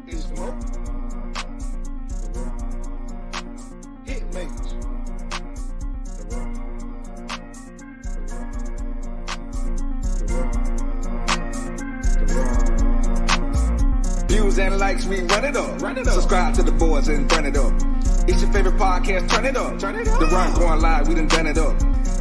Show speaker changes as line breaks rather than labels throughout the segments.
It's smoke. Hit makers. Views and likes, we run it up. Subscribe to the boys and run it up. It's your favorite podcast, turn it up. The Run going live, we done it up.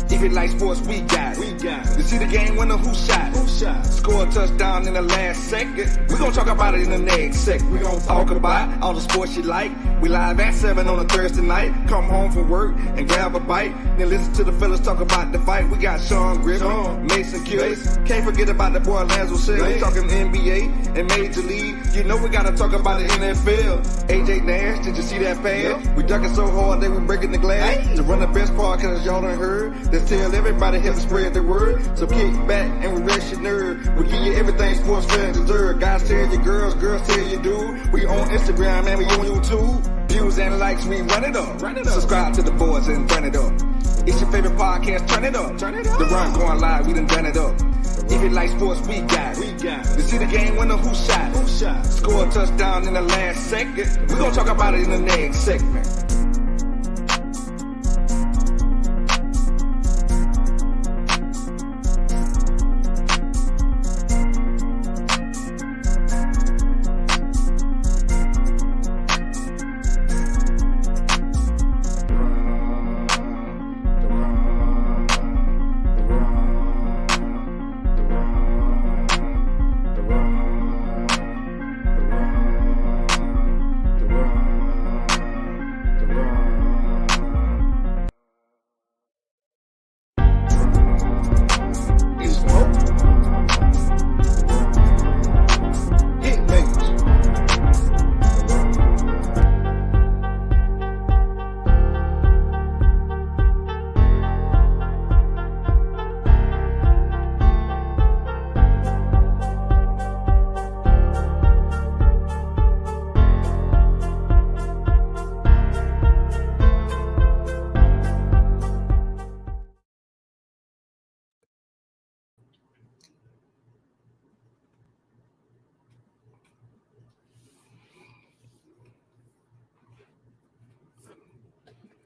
If you like sports, we got it. You see the game winner, who shot it? Score a touchdown in the last second. We gon' talk about it in the next segment. We gon' talk about all the sports you like. We live at 7 on a Thursday night. Come home from work and grab a bite. Then listen to the fellas talk about the fight. We got Sean Griffin, Mason Kills. Can't forget about the boy Lazo Shea. We talking NBA and Major League. You know we gotta talk about the NFL. AJ Nash, did you see that pass? We ducking so hard they were breaking the glass. To run the best podcast y'all done heard. Let's tell everybody here to spread the word. So kick back and we rest your nerve. We give you everything sports fans deserve. Guys tell your girls, girls tell your dude. We on Instagram and we on YouTube. Views and likes, we run it up. Subscribe to the boys and run it up. It's your favorite podcast, turn it up. The Run going live, we done it up. If you like sports, we got it. You see the game winner, who shot it? Score a touchdown in the last second. We gon' talk about it in the next segment.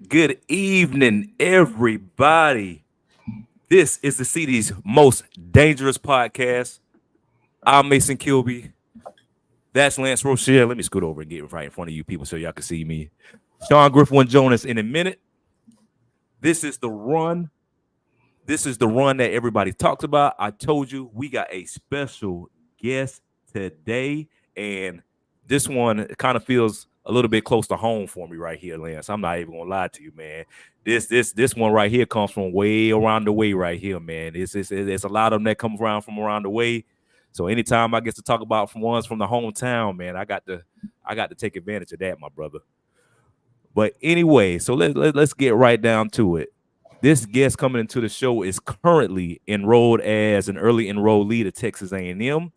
Good evening, everybody. This is the city's most dangerous podcast. I'm Mason Kilby. That's Lance Rochelle. Let me scoot over and get right in front of you people so y'all can see me. Sean Griffin Jonas in a minute. This is the run. This is the run that everybody talks about. I told you we got a special guest today, and this one kind of feels a little bit close to home for me right here, Lance. I'm not even gonna lie to you, man. This one right here comes from way around the way right here, man. It's a lot of them that come around from around the way. So anytime I get to talk about from ones from the hometown, man, I got to take advantage of that, my brother. But anyway, so let's get right down to it. This guest coming into the show is currently enrolled as an early enrollee to Texas A&M.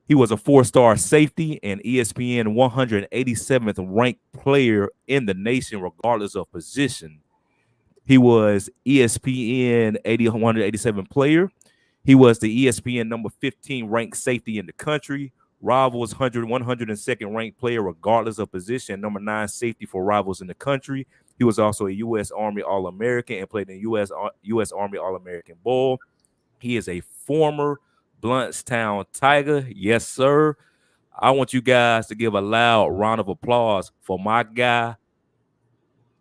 He was a 4-star safety and ESPN 187th ranked player in the nation, regardless of position. He was ESPN 187 player. He was the ESPN number 15 ranked safety in the country. Rivals 102nd ranked player, regardless of position. Number 9 safety for Rivals in the country. He was also a U.S. Army All-American and played in U.S. Army All-American Bowl. He is a former Bluntstown Tiger. Yes, sir. I want you guys to give a loud round of applause for my guy,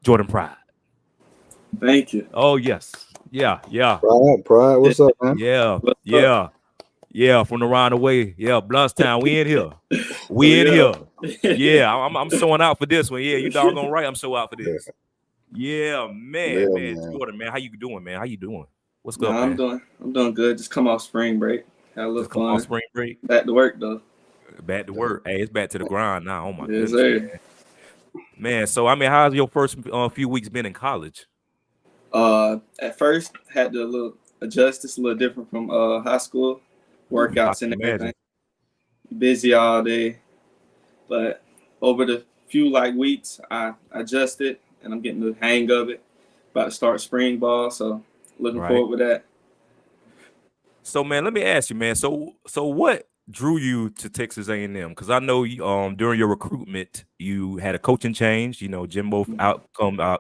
Jordan Pride.
Thank you.
Oh, yes. Yeah.
Pride. What's up, man?
Yeah. From around the way. Yeah, Bluntstown. We in here. Yeah, I'm showing out for this one. Yeah, you doggone right. I'm so out for this. Yeah, man. Jordan, man. How you doing, man? How you doing? What's good, man?
I'm doing good. Just come off spring break. Had a little fun.
Come off spring break.
Back to work though.
Back to work. Hey, it's back to the grind now. Oh my goodness.
Sir.
Man, so I mean, how's your first few weeks been in college?
At first had to adjust. It's a little different from high school. Workouts and everything. Busy all day. But over the few weeks, I adjusted and I'm getting the hang of it. About to start spring ball, looking forward with that.
So, man, let me ask you, man. So what drew you to Texas A&M? Because I know during your recruitment you had a coaching change. Jimbo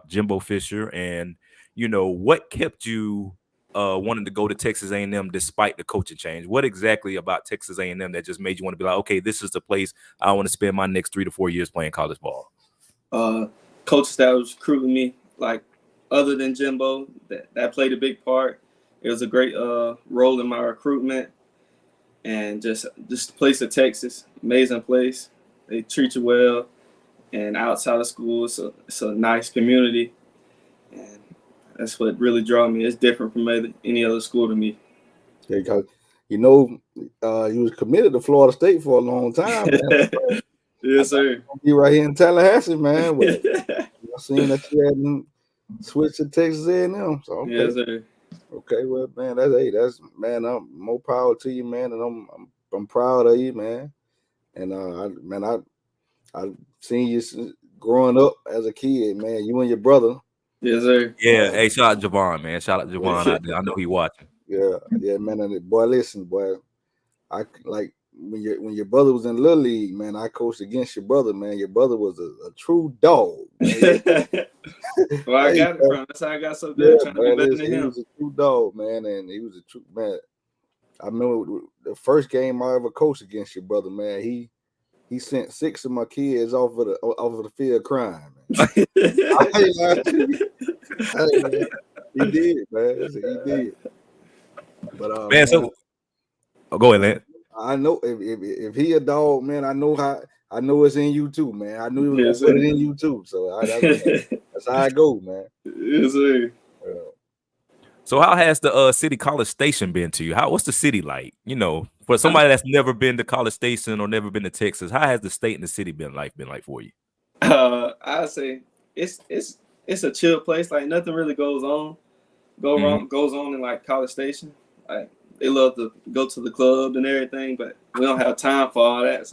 Jimbo Fisher, and what kept you wanting to go to Texas A&M despite the coaching change? What exactly about Texas A&M that just made you want to be like, okay, this is the place I want to spend my next 3 to 4 years playing college ball?
Coaches that was recruiting me, like other than Jimbo, that played a big part. It was a great role in my recruitment. And just the place of Texas, amazing place. They treat you well, and outside of school, it's a nice community, and that's what really drew me. It's different from any other school to me.
Because you was committed to Florida State for a long time, man.
Yes, sir.
Be right here in Tallahassee, man. I seen that you hadn't switched to Texas A&M. So okay.
Yes, sir.
Okay, well, man, that's man. I'm more power to you, man, and I'm proud of you, man. And I seen you growing up as a kid, man. You and your brother.
Yes, sir.
Yeah. Hey, shout out Javon, man. Shout out Javon out there. I know he watching.
Yeah, man. And boy, listen, boy. I like when your brother was in Little League, man. I coached against your brother, man. Your brother was a true dog.
Well, I got it from. That's how I got so good. Trying to be better than him.
He was a true dog, man, and he was a true man. I remember the first game I ever coached against your brother, man. He sent 6 of my kids off of the field crying, man. He did, man. He did. But
man, so go ahead, Lance.
I know if he a dog, man, I know it's in you too, man. I knew it was put it in you too. So that's how I go, man.
Yes, sir.
So how has the city College Station been to you? What's the city like? For somebody that's never been to College Station or never been to Texas, how has the state and the city been like for you?
I'd say it's a chill place. Like nothing really goes on in like College Station. Like they love to go to the club and everything, but we don't have time for all that.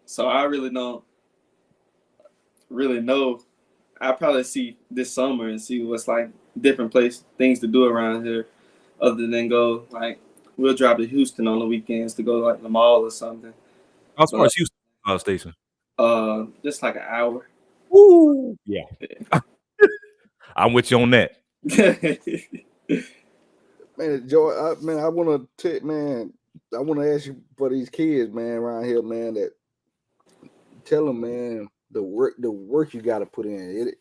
So I really don't really know. I'll probably see this summer and see what's like different things to do around here, other than go like we'll drive to Houston on the weekends to go like the mall or something.
How far is Houston College Station?
Just like an hour.
Woo! Yeah. I'm with you on that.
Man, Joy, I want to ask you for these kids, man, around here, man, that tell them, man, the work you got to put in.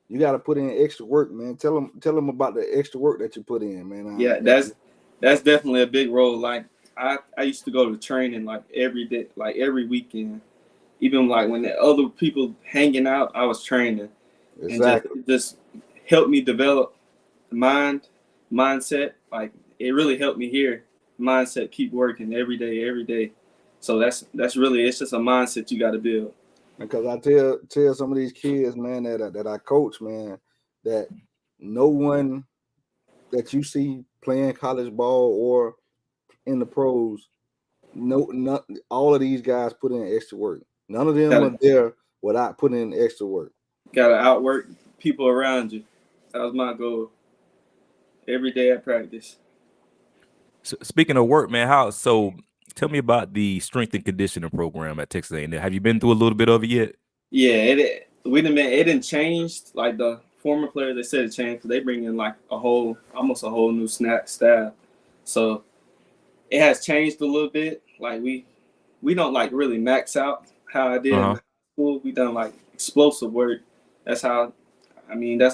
You got to put in extra work, man. Tell them about the extra work that you put in, man.
Yeah, that's definitely a big role. Like I used to go to training like every day, like every weekend. Even like when the other people hanging out, I was training.
Exactly.
And just helped me develop mindset. Like it really helped me here. Mindset, keep working every day. So that's really, it's just a mindset you got to build.
Because I tell some of these kids, man, that I coach, man, that no one that you see playing college ball or in the pros, all of these guys put in extra work. None of them are there without putting in extra work.
Gotta outwork people around you. That was my goal. Every day at practice.
So, speaking of work, man, tell me about the strength and conditioning program at Texas A&M. Have you been through a little bit of it yet?
Yeah, it didn't change. Like the former players, they said it changed because they bring in like almost a whole new staff. So it has changed a little bit. Like we don't like really max out how I did in school. We done like explosive work. That's how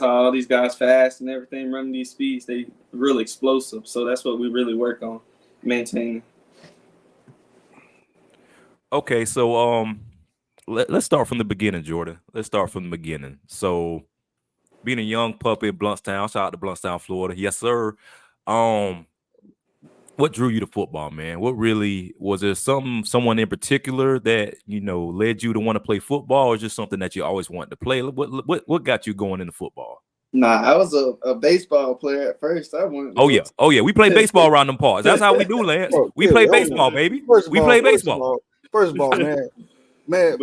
all these guys fast and everything, running these speeds. They really explosive. So that's what we really work on, maintaining.
Okay, so let's start from the beginning, Jordan. Let's start from the beginning. So being a young pup in Bluntstown, shout out to Bluntstown, Florida. Yes, sir. What drew you to football, man? What really was there someone in particular that led you to want to play football, or just something that you always wanted to play? What got you going into football?
Nah, I was a baseball player at first.
Oh yeah. We play baseball around them parts. That's how we do, Lance. We play baseball, baby. We play baseball.
First of all, man, Man,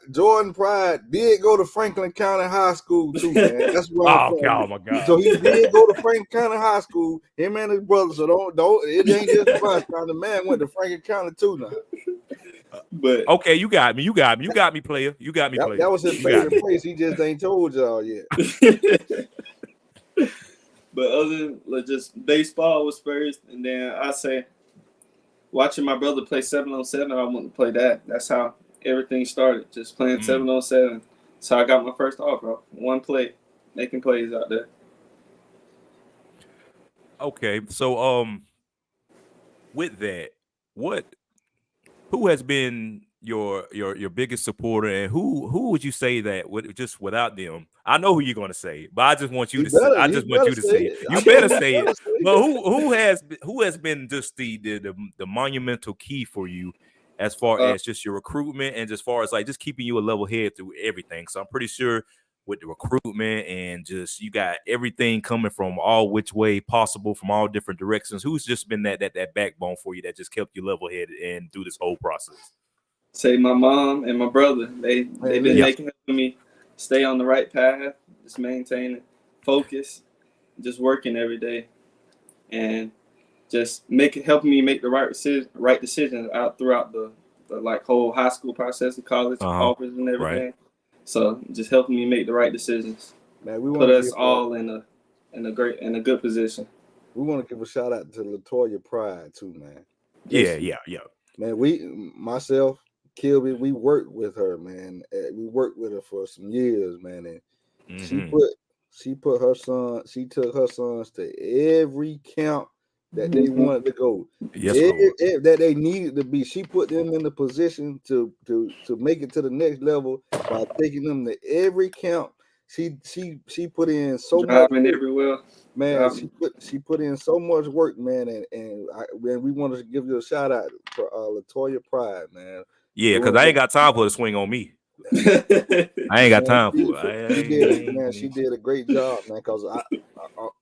Jordan Pride did go to Franklin County High School too, man. That's where I'm from.
Oh my God.
So he did go to Franklin County High School, him and his brother. So don't it ain't just Bluntstown. The man went to Franklin County too now.
But
okay, you got me, player. You got me, player.
That was his favorite place. He just ain't told y'all yet.
But other than just baseball was first, and then I say watching my brother play 7-on-7, I wanted to play that. That's how everything started, just playing 7-on-7. So I got my first offer, one play, making plays out there.
Okay, so with that, who has been your biggest supporter, and who would you say that just without them? I know who you're going to say, but I just want you to say. I just want you to say it. You better say it. But who has been just the monumental key for you as far as just your recruitment and as far as like just keeping you a level head through everything? So I'm pretty sure with the recruitment and just you got everything coming from all which way possible from all different directions. Who's just been that backbone for you that just kept you level headed and through this whole process?
Say my mom and my brother. They've been helping me stay on the right path, just maintaining focus, just working every day, and just helping me make the right decisions out throughout the like whole high school process, the college offers and everything. Right. So just helping me make the right decisions. Man, we put us all in a good position.
We want to give a shout out to LaToya Pride too, man.
Yeah.
Man, myself, Kilby, we worked with her, man. We worked with her for some years, man, and she took her sons to every camp that they wanted to go.
Yes,
that they needed to be. She put them in the position to make it to the next level by taking them to every camp. She put in so much
everywhere.
Man, she put in so much work, man, and we wanted to give you a shout out for LaToya Pride, man.
Yeah, because I ain't got time for her to swing on me. I ain't got time for it.
She did a great job, man. Because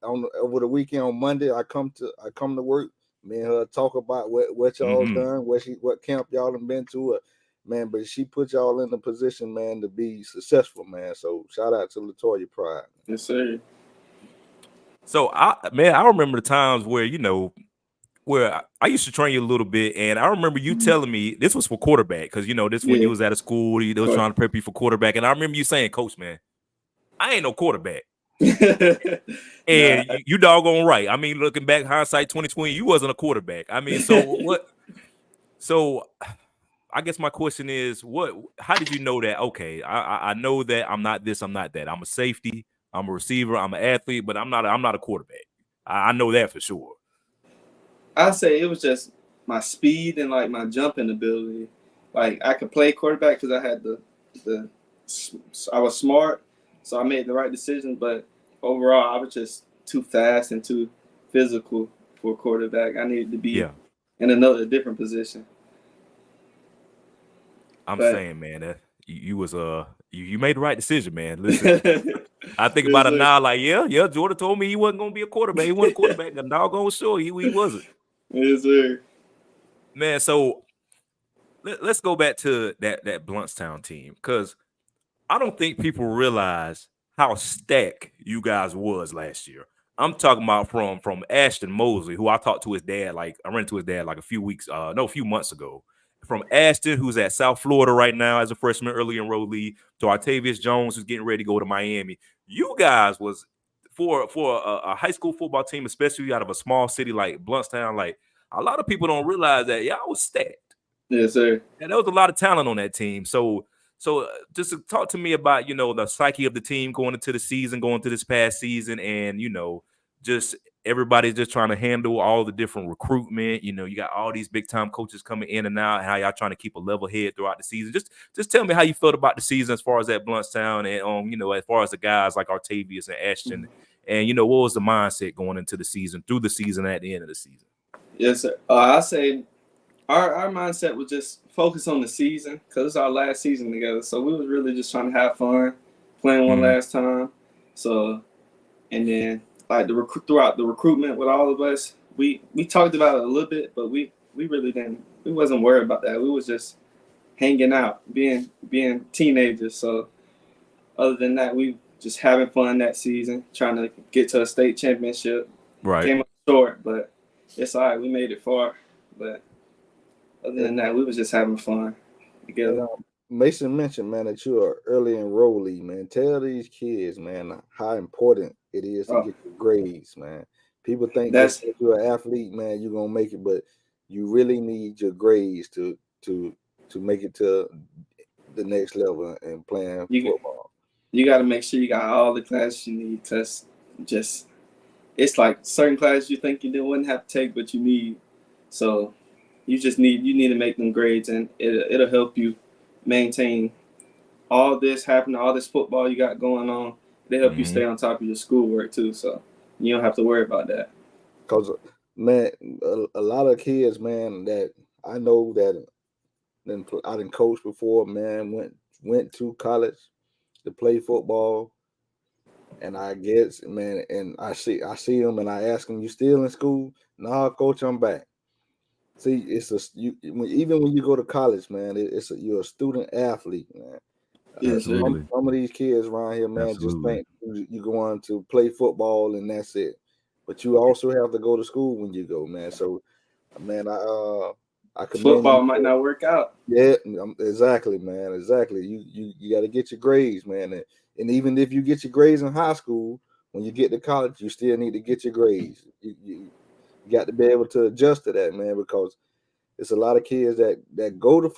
over the weekend on Monday, I come to work. Me and her talk about what y'all done, what camp y'all done been to, man. But she put y'all in the position, man, to be successful, man. So shout out to LaToya Pride.
Yes, sir.
So I remember the times where where I used to train you a little bit, and I remember you telling me this was for quarterback because this when you was out of school, they was trying to prep you for quarterback, and I remember you saying, "Coach, man, I ain't no quarterback." And you doggone right. I mean, looking back, hindsight 2020, you wasn't a quarterback. I mean, so what? So I guess my question is, how did you know that? Okay, I know that I'm not this, I'm not that. I'm a safety, I'm a receiver, I'm an athlete, but I'm not a quarterback. I know that for sure.
I say it was just my speed and like my jumping ability. Like I could play quarterback because I had I was smart, so I made the right decision. But overall, I was just too fast and too physical for a quarterback. I needed to be in a different position.
I'm saying, man, that you was you made the right decision, man. Listen, I think about it now, like Jordan told me he wasn't gonna be a quarterback. He wasn't a quarterback. I'm doggone sure he wasn't.
Yes, sir.
Man, so let's go back to that Bluntstown team because I don't think people realize how stacked you guys was last year. I'm talking about from Ashton Mosley, who I talked to his dad, I ran into his dad like a few months ago. From Ashton, who's at South Florida right now as a freshman early enrollee, to Artavius Jones, who's getting ready to go to Miami. You guys was for a high school football team, especially out of a small city like Bluntstown, like a lot of people don't realize that y'all was stacked.
Yes, sir.
And there was a lot of talent on that team. So just to talk to me about, the psyche of the team going into the season, going to this past season, and, just everybody's just trying to handle all the different recruitment. You got all these big time coaches coming in and out, how y'all trying to keep a level head throughout the season. Just tell me how you felt about the season as far as at Bluntstown and, as far as the guys like Artavius and Ashton, and, what was the mindset going into the season, through the season, at the end of the season?
Yes, sir. I say our mindset was just focus on the season because it's our last season together. So we was really just trying to have fun, playing one last time. So, and then like throughout the recruitment with all of us, we talked about it a little bit, but we really didn't. We wasn't worried about that. We was just hanging out, being teenagers. So other than that, we just having fun that season, trying to get to a state championship.
Right.
Came up short, but it's all right. We made it far. But other than that, we was just having fun together.
And, Mason mentioned, man, that you're an early enrollee, man. Tell these kids, man, how important it is to get your grades, man. People think that you're an athlete, man, you're gonna make it, but you really need your grades to make it to the next level and playing football.
You got to make sure you got all the classes you need, because it's like certain classes you think you wouldn't have to take, but you need. So you need to make them grades, and it'll help you maintain all this happening, all this football you got going on. They help you stay on top of your schoolwork too, so you don't have to worry about that.
Because, man, a lot of kids, man, that I know that I didn't coach before, man, went to college to play football, and I guess, man, and I see them, and I ask them, "You still in school?" "Nah, coach, I'm back." See, even when you go to college, man, you're a student athlete, man.
Absolutely.
Some of these kids around here, man, just think you're going to play football and that's it. But you also have to go to school when you go, man. So, man, I commend
football might not work out.
Yeah, exactly, man. Exactly. You got to get your grades, man. And even if you get your grades in high school, when you get to college, you still need to get your grades. You got to be able to adjust to that, man, because it's a lot of kids that go to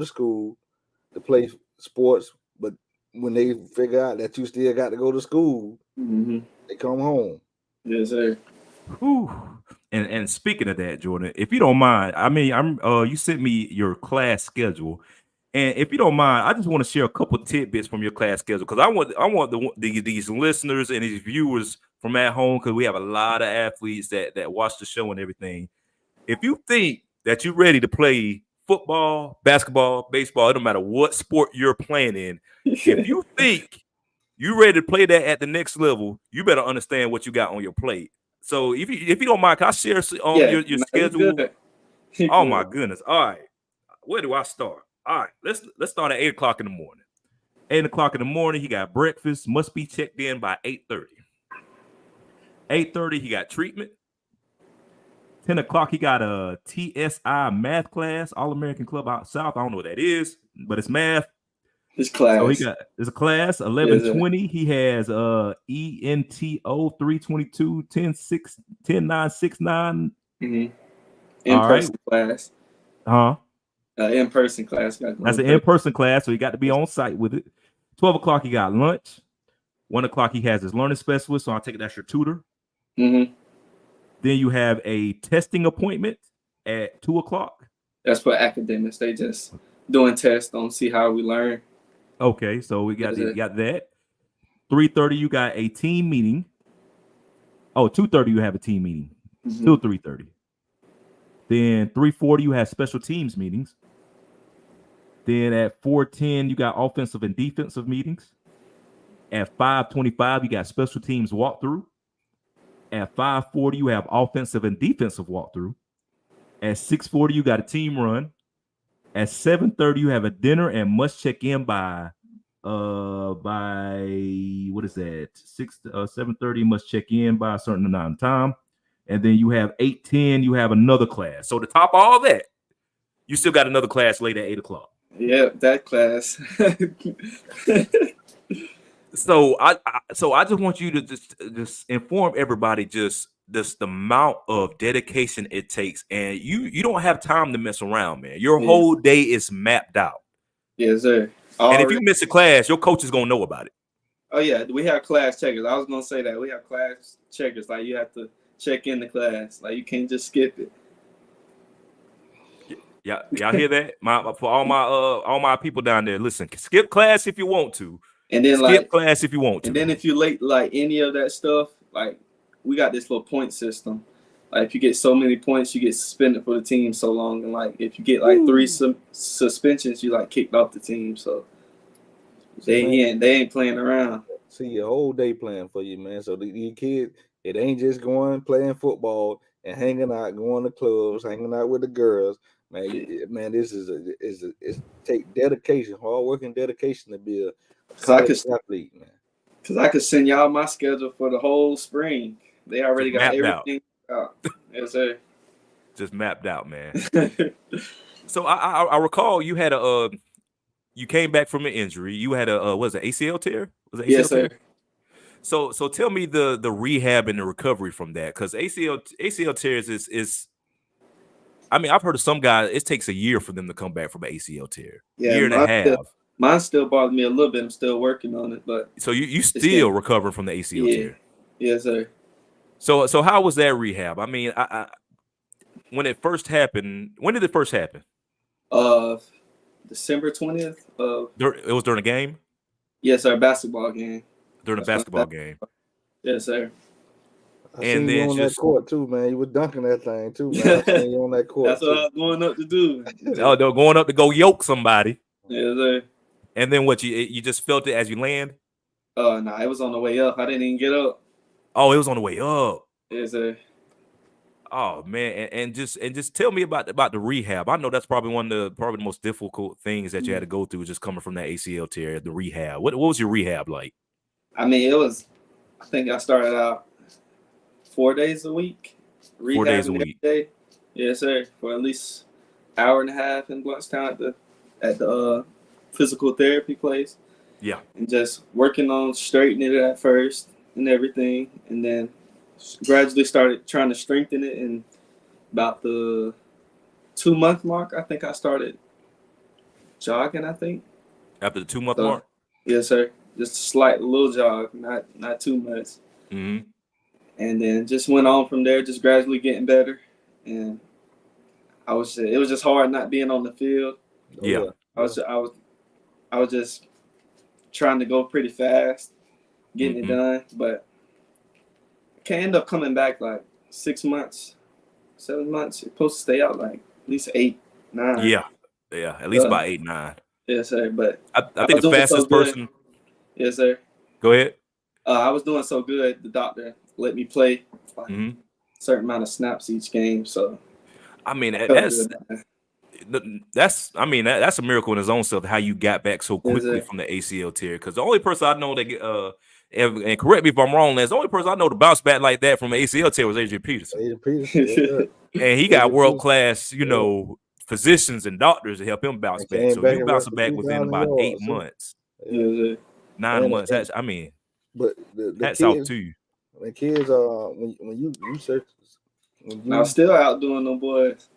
school to play sports, but when they figure out that you still got to go to school, they come home.
Yes, sir.
Whew. And speaking of that, Jordan, if you don't mind, I mean, you sent me your class schedule, and if you don't mind, I just want to share a couple tidbits from your class schedule, because I want these listeners and these viewers from at home, because we have a lot of athletes that watch the show and everything. If you think that you're ready to play football, basketball, baseball, it don't matter what sport you're playing in, if you think you're ready to play that at the next level, you better understand what you got on your plate. So if you don't mind, can I share your schedule? Oh my goodness! All right, where do I start? All right, let's start at 8:00 in the morning. 8:00 in the morning, he got breakfast. Must be checked in by 8:30. 8:30, he got treatment. 10 o'clock, he got a TSI math class, All American Club out South. I don't know what that is, but it's math.
This class.
So there's a class. 11:20. He has ENTO 322 10969.
In-person class. In-person class.
That's an in-person class, so he got to be on site with it. 12 o'clock, he got lunch. 1 o'clock, he has his learning specialist, so I'll take it that's your tutor. Then you have a testing appointment at 2 o'clock.
That's for academics. They just doing tests on see how we learn.
Okay, so we got that. 3:30, you got a team meeting. Oh, 2:30, you have a team meeting. Till 3:30. Then 3:40, you have special teams meetings. Then at 4:10, you got offensive and defensive meetings. At 5:25, you got special teams walkthrough. At 5:40, you have offensive and defensive walkthrough. At 6:40, you got a team run. At 7:30, you have a dinner and must check in by what is that? 7:30 must check in by a certain amount of time. And then you have 8:10, you have another class. So to top all that, you still got another class late at 8 o'clock.
Yeah, that class.
So I just want you to just inform everybody just the amount of dedication it takes, and you don't have time to mess around, man. Your whole day is mapped out.
Yes, sir.
And if you miss a class, your coach is gonna know about it.
Oh yeah, we have class checkers. I was gonna say that we have class checkers. Like you have to check in the class. Like you can't just skip it.
Yeah, y'all hear that? For all my people down there, listen, skip class if you want to.
And then
skip class if you want to.
And then if you're late, like any of that stuff, like we got this little point system. Like if you get so many points, you get suspended for the team so long. And like if you get like 3 suspensions, you like kicked off the team. So they ain't playing around.
See your whole day playing for you, man. So these kids, it ain't just going playing football and hanging out, going to clubs, hanging out with the girls. Man, this is it's take dedication, hard work, and dedication to be a
Cause I
college
could,
athlete, man.
cause I could send y'all my schedule for the whole spring. They already
Just
got
mapped out.
everything out. Yes, sir.
Just mapped out, man. So I recall you had you came back from an injury. You had a was it ACL tear? Was it ACL
Yes,
tear?
sir.
So tell me the rehab and the recovery from that, because ACL tears is I mean, I've heard of some guys it takes a year for them to come back from an ACL tear,
Yeah,
year and a half.
mine still bothers me a little bit. I'm still working on it, but
So you
it's
still
getting,
recovering from the ACL
yeah,
tear.
yes, sir.
So how was that rehab? I mean, I when it first happened, when did it first happen?
December 20th.
It was during a game,
Yes, sir. Basketball game.
during a
That's when
basketball game,
Yes, sir.
I
and
seen you
then
on that
just
court too, man. You were dunking that thing too, man. I seen you on that court
That's what I
too.
was going up to do.
they're going up to go yoke somebody,
Yes, sir.
and then what you just felt it as you land.
Nah, it was on the way up. I didn't even get up.
Oh, it was on the way up.
Yes, sir.
Oh man, and just tell me about the rehab. I know that's probably one of the most difficult things that you had to go through, just coming from that ACL tear. The rehab. What was your rehab like?
I mean, it was. I think I started out 4 days a week.
4 days a
Rehabbing every
week.
day. Yes, sir. For at least hour and a half in Bluntstown at the physical therapy place.
Yeah.
And just working on straightening it at first and everything, and then gradually started trying to strengthen it. And about the 2-month mark, I think I started jogging. I think
After the 2-month
so.
mark.
Yes, sir. Just a slight little jog, not too much.
Mm-hmm.
And then just went on from there, just gradually getting better. And it was just hard not being on the field.
Yeah.
I was just trying to go pretty fast, getting it done, but I can end up coming back like 6 months, 7 months. You're supposed to stay out like at least 8, 9.
Yeah. At least about 8, 9.
Yes, sir. But
I think the fastest person.
Yes, sir.
Go ahead.
I was doing so good. The doctor let me play like
Mm-hmm.
a certain amount of snaps each game. So
I mean,
I felt
that's a miracle in his own self, how you got back so quickly from the ACL tear. Because the only person I know that and correct me if I'm wrong, Lance, the only person I know to bounce back like that from an ACL tear was Adrian Peterson. And he got world class, physicians and doctors to help him bounce back. So you bouncing back within about 8 months. 9 months. That's
but the
hats
kids,
off to you.
The kids when you search
I'm still out doing them boys.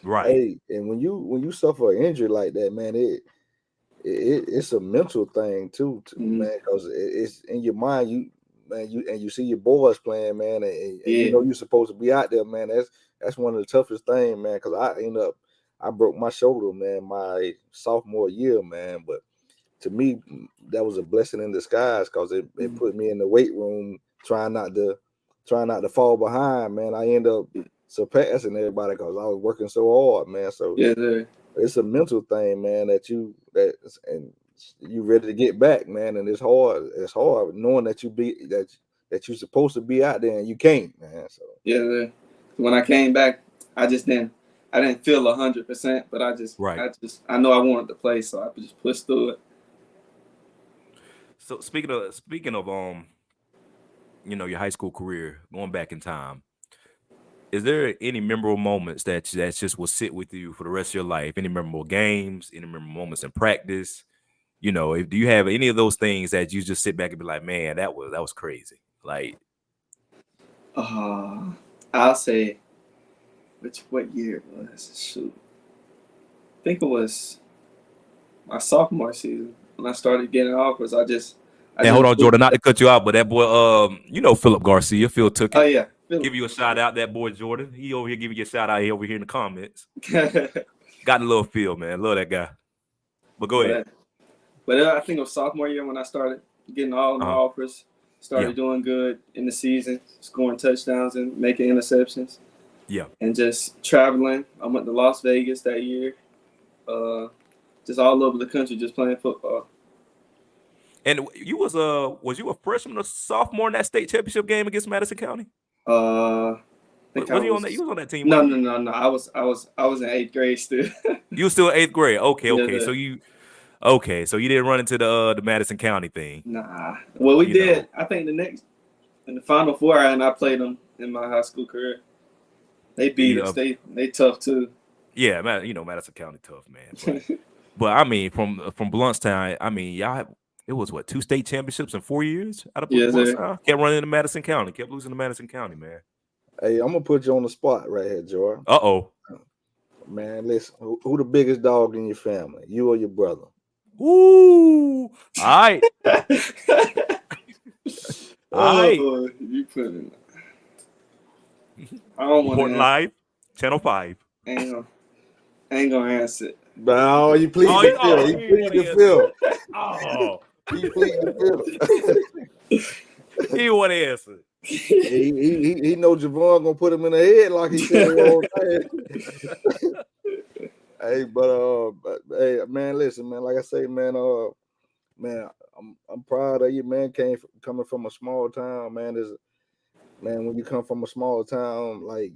Right.
Hey, and when you suffer an injury like that, man, it's a mental thing too, man, because it's in your mind. You see your boys playing, man, and you know you're supposed to be out there, man. That's one of the toughest things, man, because I broke my shoulder, man, my sophomore year, man. But to me, that was a blessing in disguise, because it put me in the weight room trying not to fall behind, man. I end up surpassing everybody because I was working so hard, man. So it's a mental thing, man, and you ready to get back, man. And it's hard knowing that that you're supposed to be out there and you can't, man. So
when I came back, I didn't feel 100%, but I know I wanted to play, so I just pushed through it.
So speaking of your high school career, going back in time, is there any memorable moments that just will sit with you for the rest of your life? Any memorable games? Any memorable moments in practice? Do you have any of those things that you just sit back and be like, man, that was crazy? Like,
I'll say, what year it was? Shoot, I think it was my sophomore season when I started getting offers.
Hold on, Jordan, not to cut you out, but that boy, Philip Garcia, Phil took it.
Oh yeah.
Give you a shout out, that boy Jordan. He over here giving you a shout out over here in the comments. Got a little feel, man. Love that guy. But go ahead.
But I think it was sophomore year when I started getting all my offers. Started doing good in the season, scoring touchdowns and making interceptions.
Yeah.
And just traveling. I went to Las Vegas that year. Just all over the country, just playing football.
And was you a freshman or sophomore in that state championship game against Madison County?
I
Was you on that? You was on that team?
No. I was in 8th grade still.
You were still in 8th grade. Okay.
Yeah,
So you didn't run into the Madison County thing.
Nah. Well, we did. I think in the Final Four, and I played them in my high school career. They beat us. They tough too.
Yeah, Madison County tough, man. But I mean, from Bluntstown, I mean, y'all. It was 2 state championships in 4 years out of Bluntstown. Kept running into Madison County. Kept losing to Madison County, man.
Hey, I'm gonna put you on the spot right here, Jordan.
Uh-oh.
Man, listen. Who the biggest dog in your family? You or your brother?
Ooh. All right. All right.
You put it. I don't want to
live. Channel 5.
Ain't gonna answer it.
No, you plead the field. You plead the field.
Oh.
You plead the field.
He want to answer.
He know Javon gonna put him in the head like he said the whole time. Hey, but hey, man, listen, man. Like I say, man, man, I'm proud of you, man. Coming from a small town, man. Man, when you come from a small town like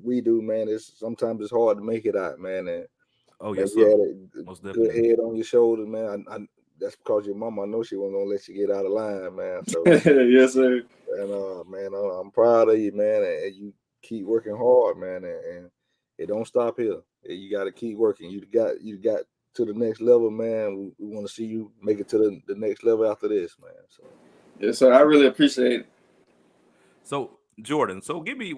we do, man, sometimes it's hard to make it out, man. And
yes,
you
sir.
had a
Most
good
definitely.
head on your shoulders, man. That's because your mama, I know she wasn't gonna let you get out of line, man. So
yes, sir.
And man, I'm proud of you, man. And you keep working hard, man. And it don't stop here. You got to keep working. You got to the next level, man. We want to see you make it to the next level after this, man. So
yes, sir. I really appreciate it.
So Jordan, give me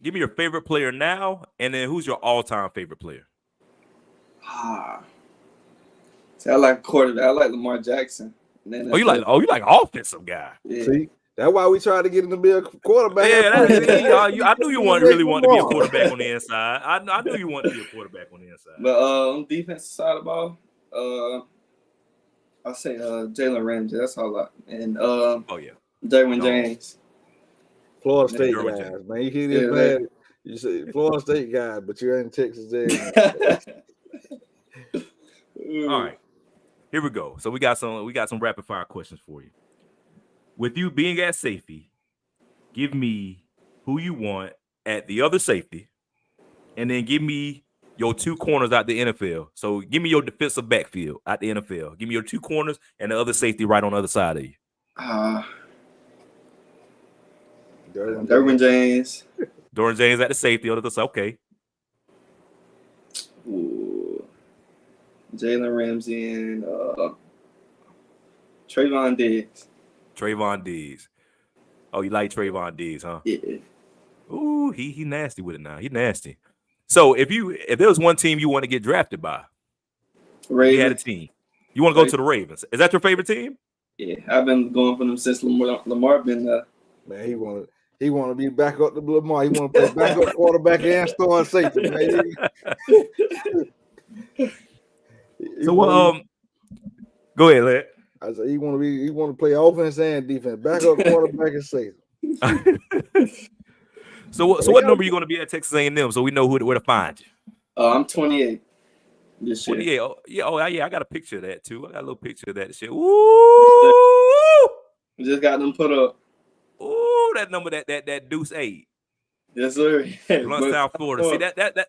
your favorite player now, and then who's your all-time favorite player?
See, I like quarterback. I like Lamar Jackson.
You like offensive guy.
Yeah.
See, that's why we tried to get him to be a quarterback.
Yeah, I knew you really wanted to be a quarterback on the inside. I knew you wanted to be a quarterback on the inside.
But on defensive side of the ball, I'll say Jalen Ramsey. That's all I and Derwin James.
Florida State guys, man. You hear this, man? You say Florida State guy, but you're in Texas.
All right, here we go. So we got some rapid fire questions for you. With you being at safety, give me who you want at the other safety, and then give me your 2 corners out the NFL. So give me your defensive backfield out the NFL. Give me your 2 corners and the other safety right on the other side of you.
Derwin James.
Derwin James at the safety on the other side. Okay.
Ooh. Jalen Ramsey and Trayvon Diggs.
Trayvon Diggs. Oh, you like Trayvon Diggs, huh?
Yeah.
Ooh, he nasty with it now. He nasty. So if there was one team you want to get drafted by,
Ravens.
You had a team. You want to go to the Ravens. Is that your favorite team?
Yeah, I've been going for them since Lamar been there.
Man, he want to be back up to Lamar. He want to play backup quarterback and starting safety, man.
So go ahead, Led.
I said he want to play offense and defense, backup quarterback and safety.
So what number are you going to be at Texas A&M so we know where to find you?
I'm 28 this year.
28. Oh yeah, I got a picture of that too. I got a little picture of that shit. Ooh!
Just got them put up.
Ooh, that number, that deuce 8.
Yes, sir.
Bluntstown, Florida. See,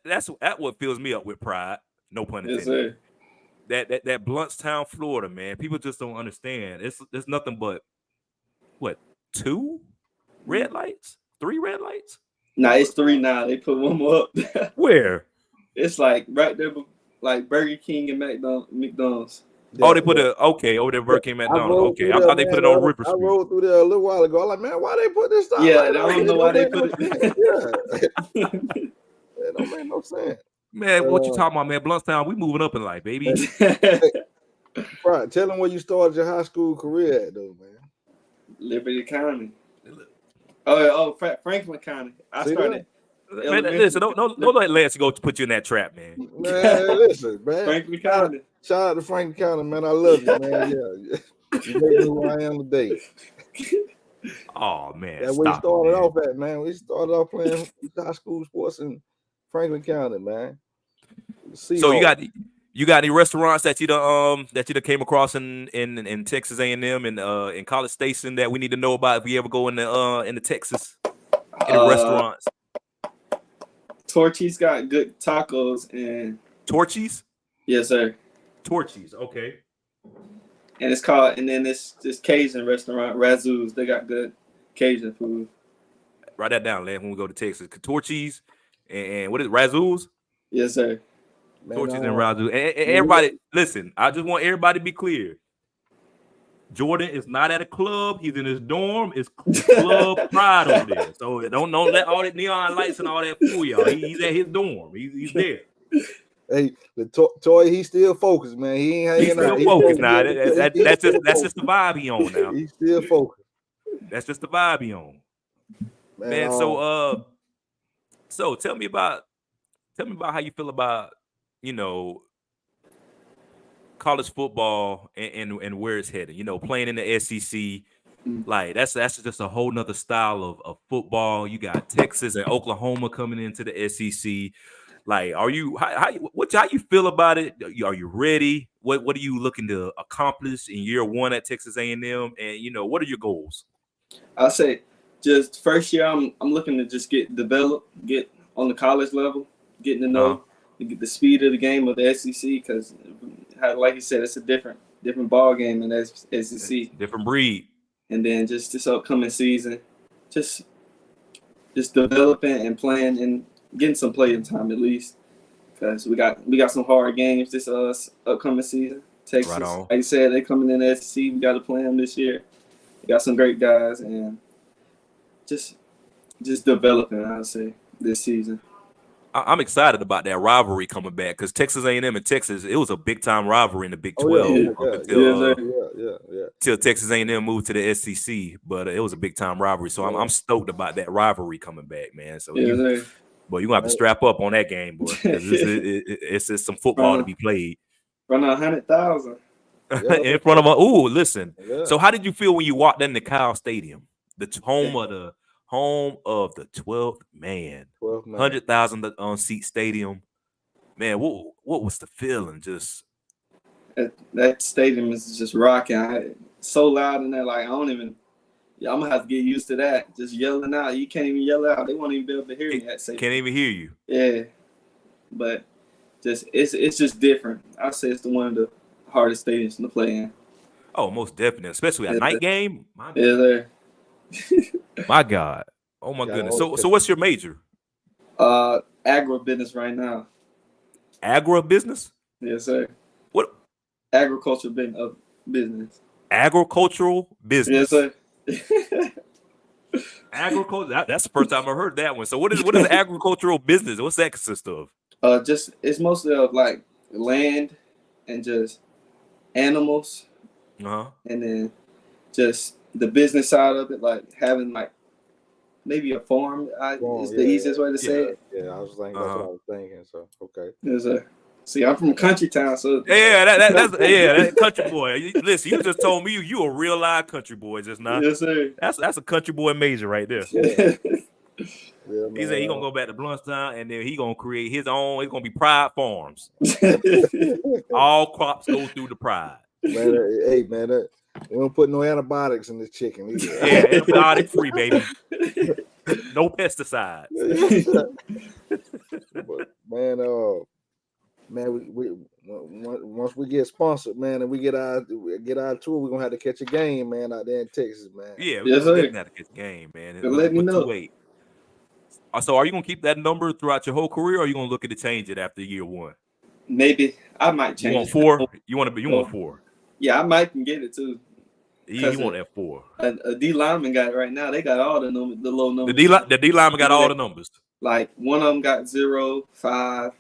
that's what fills me up with pride. No pun intended.
Yes, sir.
That Bluntstown, Florida, man. People just don't understand. It's nothing but 2 red lights, 3 red lights.
Nah, it's 3 now. They put one more up.
Where?
It's like right there, like Burger King and McDonald's.
Yeah,
they put over there Burger King, McDonald's. Okay, I thought they put it on Ripper Street.
I rode through there a little while ago. I'm like, man, why they put this stuff?
Yeah, I don't know why they put it.
It don't make no sense.
Man, what you talking about, man? Bluntstown, we moving up in life, baby.
Right, tell them where you started your high school career at, though, man.
Liberty County. Franklin County. I started.
Man, listen, don't let Lance go to put you in that trap, man.
Man, listen, man.
Franklin County.
Shout out to Franklin County, man. I love you, man. Yeah. You made me who I am today.
Oh, man.
That's where we started off at, man. We started off playing high school sports in Franklin County, man.
So you got any restaurants that you done came across in Texas A&M and in College Station that we need to know about if we ever go into Texas? Any restaurants?
Torchy's got good tacos and
Torchy's?
yes, sir.
Torchy's, okay.
And it's called, and then this Cajun restaurant, Razoo's. They got good Cajun food.
Write that down, lad, when we go to Texas. Torchy's and what is it, Razoo's?
Yes, sir.
Torchy's and Razoo's. And everybody, listen, I just want everybody to be clear. Jordan is not at a club. He's in his dorm. It's Club Pride over there. So don't let all that neon lights and all that fool y'all. He's at his dorm. He's there.
Hey, the toy, he's still focused, man. He ain't hanging
He's still
out.
focused now. That's just the vibe he on now.
He's still focused.
That's just the vibe he on. Man, so tell me about how you feel about, college football and where it's headed. Playing in the SEC, like that's just a whole nother style of football. You got Texas and Oklahoma coming into the SEC. Like, how you feel about it? Are you ready? What are you looking to accomplish in year one at Texas A&M? And what are your goals?
I'll say just first year, I'm looking to just get on the college level, getting to know the speed of the game of the SEC, because like you said, it's a different ball game in the SEC.
Different breed. And
then just this upcoming season, just developing and playing and getting some playing time at least, because we got some hard games this upcoming season. Texas,
right on.
Like you said, they coming in the SEC. We got to play them this year. We got some great guys, and just developing, I would say, this season.
I'm excited about that rivalry coming back, because Texas A&M and Texas, it was a big time rivalry in the Big 12 until Texas A&M moved to the SEC. But it was a big time rivalry, so I'm stoked about that rivalry coming back, man. So you're gonna have to strap up on that game, boy, because it's just some football to be played.
Run 100,000
in front of a. Ooh, listen. Yeah. So how did you feel when you walked into Kyle Stadium, the home of the 12th man, 100,000 on seat stadium? Man, what was the feeling? Just
that stadium is just rocking. So loud in there, like I'm gonna have to get used to that. Just yelling out, you can't even yell out. They won't even be able to hear me.
Can't even hear you.
Yeah, but it's just different. I say it's one of the hardest stadiums to play in.
Oh, most definitely, especially a night game. My God. Oh my goodness. So what's your major?
Agribusiness right now.
Agribusiness?
Yes, sir.
What?
Agricultural business.
Agricultural business.
Yes, sir.
Agriculture. That's the first time I heard that one. So what is agricultural business? What's that consist of?
It's mostly of like land and just animals.
And
then just the business side of it, like having like maybe a farm. Is the easiest way to say it.
Yeah, I was thinking that's what I was thinking. So okay.
Yes, sir. See, I'm from a country town, so
that country boy. Listen, you just told me you a real live country boy just now.
Yes, sir.
That's a country boy major right there.
Yeah.
He said he gonna go back to Bluntstown and then he gonna create his own. It's gonna be Pride Farms. All crops go through the Pride.
Man, hey man, we don't put no antibiotics in this chicken either.
Yeah, antibiotic free, baby. No pesticides.
But man, we once we get sponsored, man, and we get our tour, we're gonna have to catch a game, man, out there in Texas, man.
Yeah, we're gonna have to catch a game, man.
Let me know.
Wait. So are you gonna keep that number throughout your whole career, or are you gonna look at to change it after year one?
Maybe I might change.
You want 4? You want 4?
Yeah, I might can get it too.
You want that 4?
A D lineman got it right now. They got all the low numbers.
The D lineman got all the numbers.
Like one of them got 0, 5,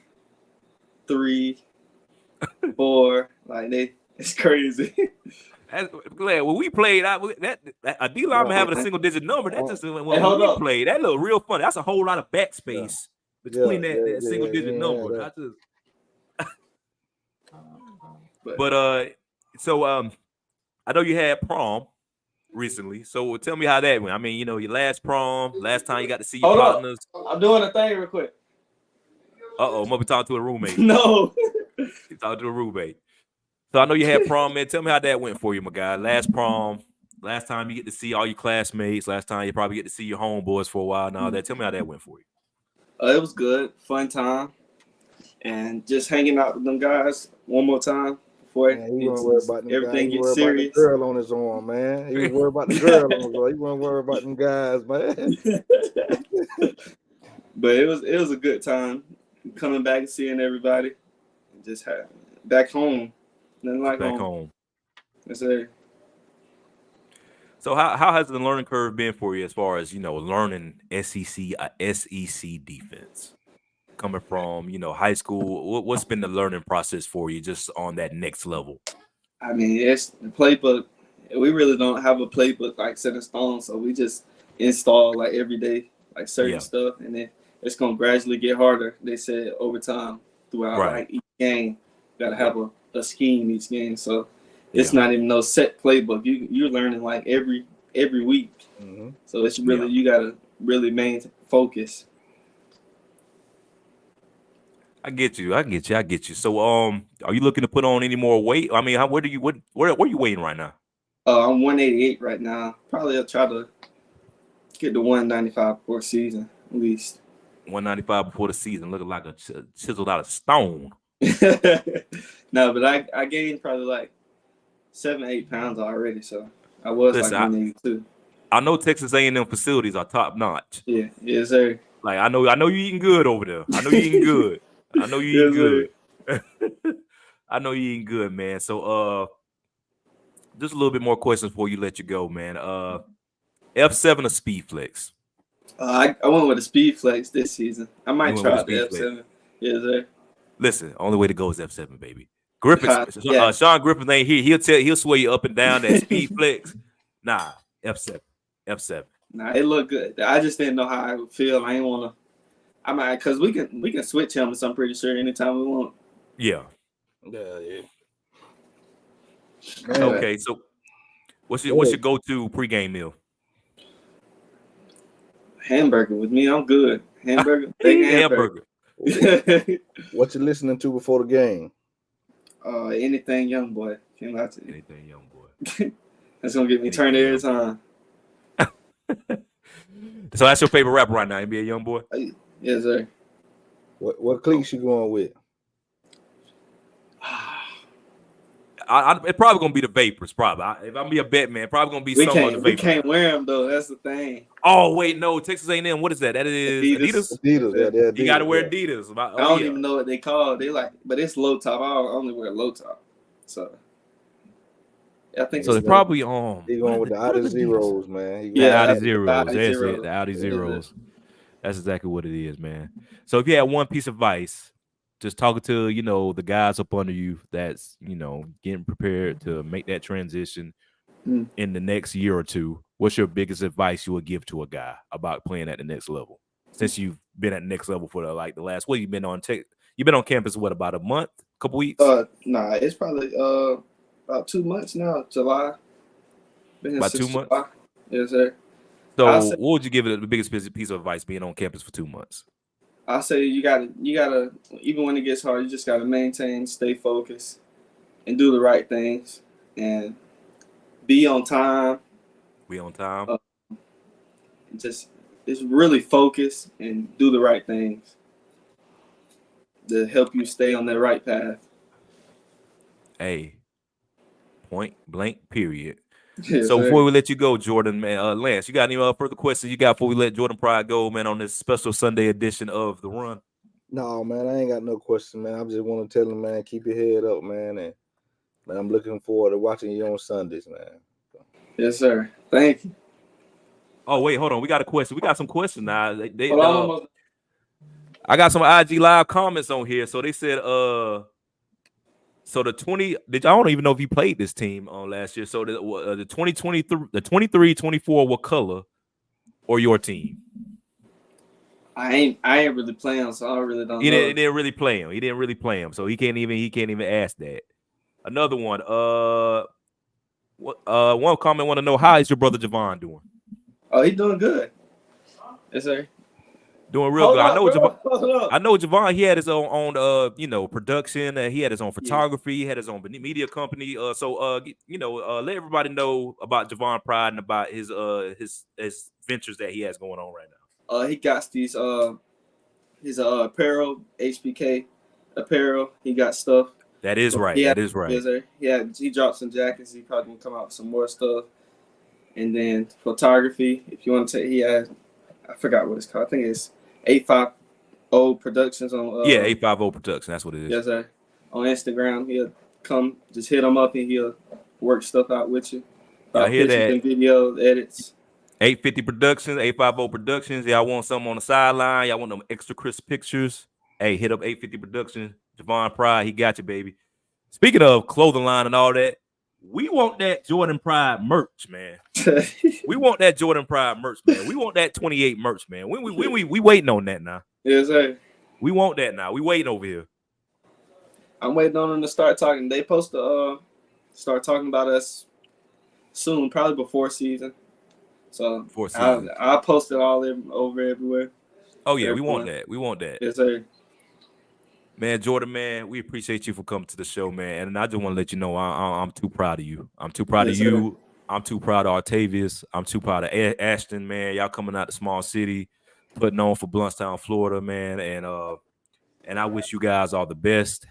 3, 4. Like it's crazy.
Glad when we played, that a D lineman having a single digit number. That just when we played, that looked real funny. That's a whole lot of backspace between that single digit number. So I know you had prom recently. So tell me how that went. I mean, your last prom, last time you got to see your partners.
I'm doing a thing real quick.
I'm gonna be talking to a roommate.
No.
You talking to a roommate. So I know you had prom, man. Tell me how that went for you, my guy. Last prom, last time you get to see all your classmates, last time you probably get to see your homeboys for a while now. Tell me how that went for you.
It was good, fun time, and just hanging out with them guys one more time before
Man, he wasn't worried about them guys.
everything
He
gets
worried about the
serious.
girl on his arm, man. He was worried about the girl on his arm. He wasn't worried about them guys, man.
But it was a good time coming back and seeing everybody. Just back home, nothing like
Back home.
Yes, sir.
So how has the learning curve been for you as far as, learning SEC defense? Coming from, high school, what's been the learning process for you just on that next level?
I mean, it's the playbook. We really don't have a playbook like set in stone, so we just install like every day, like certain stuff, and then it's gonna gradually get harder. They said over time throughout like each game, you gotta have a scheme each game. So it's not even no set playbook. You're learning like every week. Mm-hmm. So it's really you gotta really maintain focus.
I get you. So are you looking to put on any more weight? I mean, where are you weighing right now?
I'm 188 right now. Probably I'll try to get to 195 before season at least.
195 before the season, looking like a chiseled out of stone.
No, but I gained probably like 7-8 pounds already, so I was like 182.
I know Texas A&M facilities are top notch.
Yeah, yes sir.
Like I know you eating good over there. I know you eating good. I know you eating good. I know you eating good, man. So just a little bit more questions before you let you go, man. F7 or Speed Flex?
I went with a Speed Flex this season. I might try out the F7. Yes, sir.
Listen, only way to go is F7, baby. Sean Griffin ain't here. He'll sway you up and down that Speed Flex. Nah, F7.
Nah, it looked good. I just didn't know how I would feel. I ain't wanna. I might because we can switch helmets. I'm pretty sure anytime we want.
Yeah.
Man.
Okay, so what's your go-to pregame meal?
Hamburger with me. I'm good. Hamburger. Hamburger.
What you listening to before the game?
Anything Young Boy. Can't lie to you.
Anything Young Boy.
That's gonna get me turned every time.
So that's your favorite rapper right now, NBA Young Boy?
Yes, sir.
What cliques you going with?
It's probably gonna be the Vapors. Probably, if I'm be a bet man, probably gonna be some of the Vapors.
We can't wear them though. That's the thing.
Oh wait, no, Texas A&M. What is that? That is Adidas.
Adidas.
You gotta wear Adidas.
I don't even know what they call. They but it's low top. I only wear low top. So I think
so. They're probably on.
He going with the Audi Zeros, man.
Audi Zeros. That's it. The Audi Zeros. That's exactly what it is, man. So if you had one piece of advice, just talking to, the guys up under you that's, getting prepared to make that transition in the next year or two, what's your biggest advice you would give to a guy about playing at the next level? Since you've been at the next level for the last, you've been on campus, about a month, couple weeks?
Nah, it's probably about 2 months now, July.
About 2 months?
July. Yes, sir.
So what would you give it the biggest piece of advice being on campus for 2 months?
I say you gotta even when it gets hard, you just gotta maintain, stay focused, and do the right things, and be on time. Just really focus and do the right things to help you stay on that right path.
Hey, point blank, period.
Yes,
so
sir.
Before we let you go, Jordan, man, Lance, you got any further questions you got before we let Jordan Pride go, man, on this special Sunday edition of The Run?
No, man, I ain't got no question, man. I just want to tell him, man, keep your head up, man, and man, I'm looking forward to watching you on Sundays, man.
Yes, sir. Thank you.
Oh, wait, hold on. We got a question. We got some questions now. I got some IG live comments on here. So they said, so the 20, I don't even know if you played this team on last year. So the 2023, the 23-24 what color or your team?
I ain't really playing, so I really don't know.
He didn't really play him. So he can't even ask that. Another one. One comment want to know, how is your brother Javon doing?
Oh, he's doing good. Yes, sir.
Doing real good. I know Javon. He had his own production. He had his own photography. He had his own media company. Let everybody know about Javon Pride and about his ventures that he has going on right now.
He got these his apparel, HBK apparel. He got stuff.
That is right. That is right.
He dropped some jackets. He probably gonna come out with some more stuff. And then photography. If you want to take, he has, I forgot what it's called. I think it's 850 Productions on.
850 Productions. That's what it is.
Yes, sir. On Instagram, he'll come, just hit him up, and he'll work stuff out with you.
I hear that.
And videos, edits.
850 Productions, 850 Productions. Y'all want something on the sideline? Y'all want them extra crisp pictures? Hey, hit up 850 Productions. Javon Pride, he got you, baby. Speaking of clothing line and all that, we want that Jordan Pride merch, man. We want that Jordan Pride merch, man. We want that 28 merch, man. We waiting on that now.
Yes, sir.
We want that now. We waiting over here.
I'm waiting on them to start talking. They supposed to start talking about us soon, probably before season. So I'll post it all over everywhere.
Oh yeah, we want that. We want that.
Yes, sir.
Man, Jordan, man, we appreciate you for coming to the show, man. And I just want to let you know I'm too proud of you. I'm too proud of you. I'm too proud of Artavius. I'm too proud of Ashton, man. Y'all coming out the small city, putting on for Bluntstown, Florida, man. And I wish you guys all the best.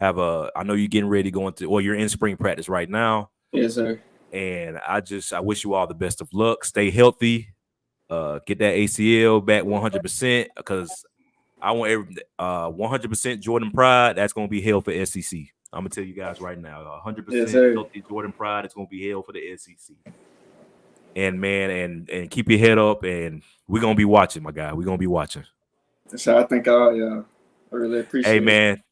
I know you're getting ready you're in spring practice right now.
Yes, sir. And
I wish you all the best of luck. Stay healthy. Get that ACL back 100% because I want 100% Jordan Pride. That's going to be hell for SEC. I'm going to tell you guys right now, 100% healthy Jordan Pride. It's going to be hell for the SEC. And, man, and keep your head up, and we're going to be watching, my guy. We're going to be watching.
So I think I really appreciate it.
Hey, man.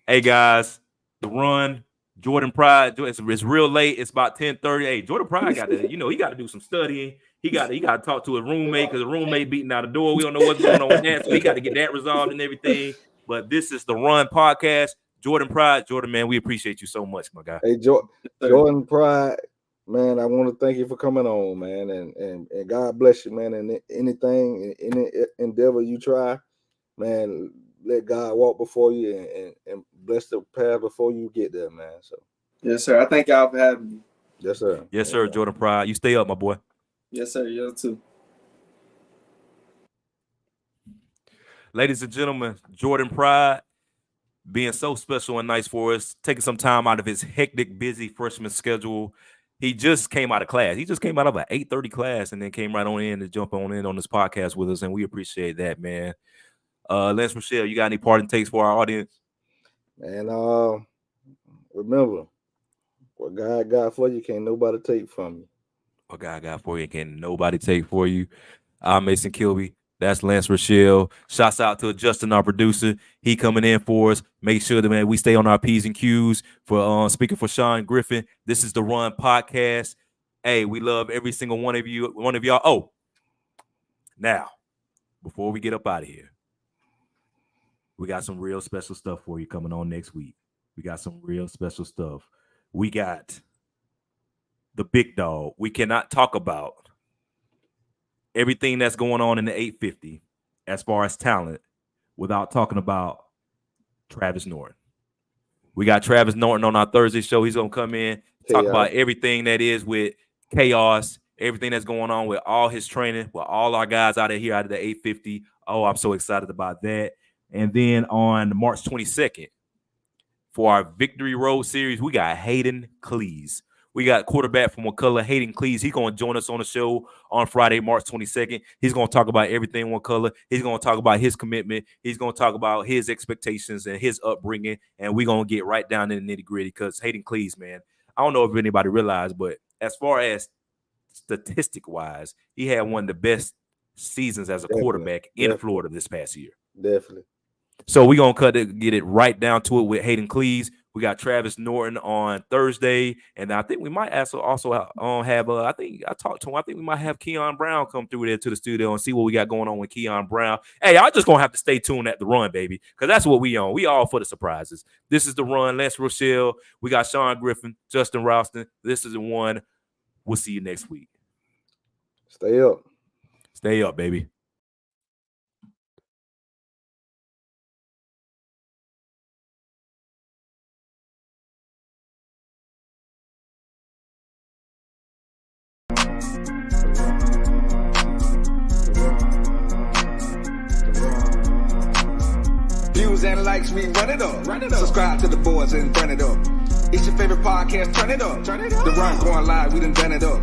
Hey, guys, the run. Jordan Pride, it's real late. It's about 10:30. Hey, Jordan Pride got to, he got to do some studying. He got to talk to his roommate because the roommate beating out the door. We don't know what's going on with that, so he got to get that resolved and everything. But this is the Run Podcast. Jordan Pride, Jordan, man, we appreciate you so much, my guy.
Hey, Jordan Pride, man, I want to thank you for coming on, man, and God bless you, man. And anything, any endeavor you try, man, let God walk before you and bless the path before you get there, man. So
yes, sir. I thank y'all for having me.
Yes, sir.
Yes, sir. Jordan Pride, you stay up, my boy.
Yes, sir. You too.
Ladies and gentlemen, Jordan Pride being so special and nice for us, taking some time out of his hectic, busy freshman schedule. He just came out of class. He just came out of an 8:30 class and then came right on in to jump on in on this podcast with us, and we appreciate that, man. Lance Rochelle, you got any parting takes for our audience?
And remember, what God got for you can't nobody take from you.
What God got for you can't nobody take for you. I'm Mason Kilby. That's Lance Rochelle. Shouts out to Justin, our producer. He coming in for us. Make sure that, man, we stay on our P's and Q's. For speaking for Sean Griffin, this is the Run Podcast. Hey, we love every single one of y'all. Oh, now, before we get up out of here, we got some real special stuff for you coming on next week. We got some real special stuff. We got the big dog. We cannot talk about everything that's going on in the 850 as far as talent without talking about Travis Norton. We got Travis Norton on our Thursday show. He's going to come in, talk about everything that is with chaos, everything that's going on with all his training, with all our guys out of here out of the 850. Oh, I'm so excited about that. And then on March 22nd, for our Victory Road series, we got Hayden Cleese. We got quarterback from McCullough, Hayden Cleese. He's going to join us on the show on Friday, March 22nd. He's going to talk about everything McCullough. He's going to talk about his commitment. He's going to talk about his expectations and his upbringing. And we're going to get right down in the nitty-gritty because Hayden Cleese, man, I don't know if anybody realized, but as far as statistic-wise, he had one of the best seasons as a quarterback in Florida this past year.
Definitely.
So we're going to get it right down to it with Hayden Cleese. We got Travis Norton on Thursday, and I think we might also have I think I talked to him. I think we might have Keon Brown come through there to the studio and see what we got going on with Keon Brown. Hey, y'all just going to have to stay tuned at the Run, baby, because that's what we on. We all for the surprises. This is the Run. Lance Rochelle. We got Sean Griffin, Justin Ralston. This is the one. We'll see you next week.
Stay up.
Stay up, baby.
Views and likes, we run it up. Subscribe to the boys and turn it up. It's your favorite podcast, turn it up. The Run going live, we done it up.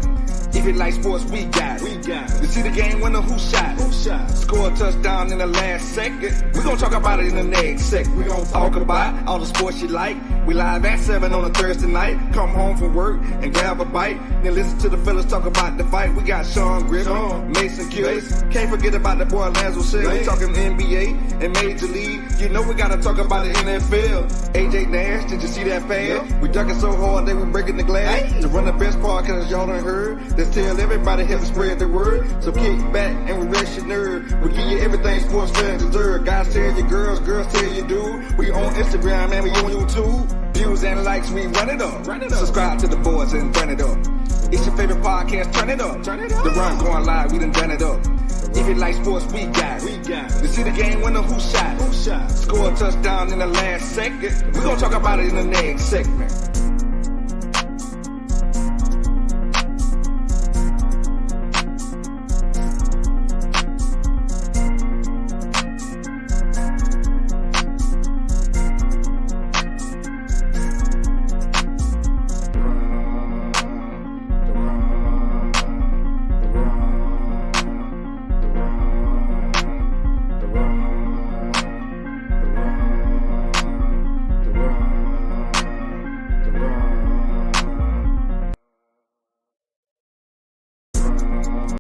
If you like sports, we got it. You see the game winner, who shot it? Score a touchdown in the last second. We gon' talk about it in the next second. We gon' talk about all the sports you like. We live at 7 on a Thursday night. Come home from work and grab a bite. Then listen to the fellas talk about the fight. We got Sean Griffin, Mason Kills. Can't forget about the boy Lance Rochelle. We talking NBA and Major League. You know we gotta talk about the NFL. AJ Nash, did you see that pass? We ducking so hard that we breaking the glass. To run the best podcast y'all done heard. Let's tell everybody, help spread the word. So kick back and relax your nerve. We give you everything sports fans deserve. Guys tell you girls, girls tell you dude. We on Instagram and we on YouTube. Views and likes, we run it up. Subscribe to the boys and turn it up. It's your favorite podcast, turn it up. The Run going live, we done it up. If you like sports, we got it. You see the game winner, who shot it? Score a touchdown in the last second. We gon' talk about it in the next segment.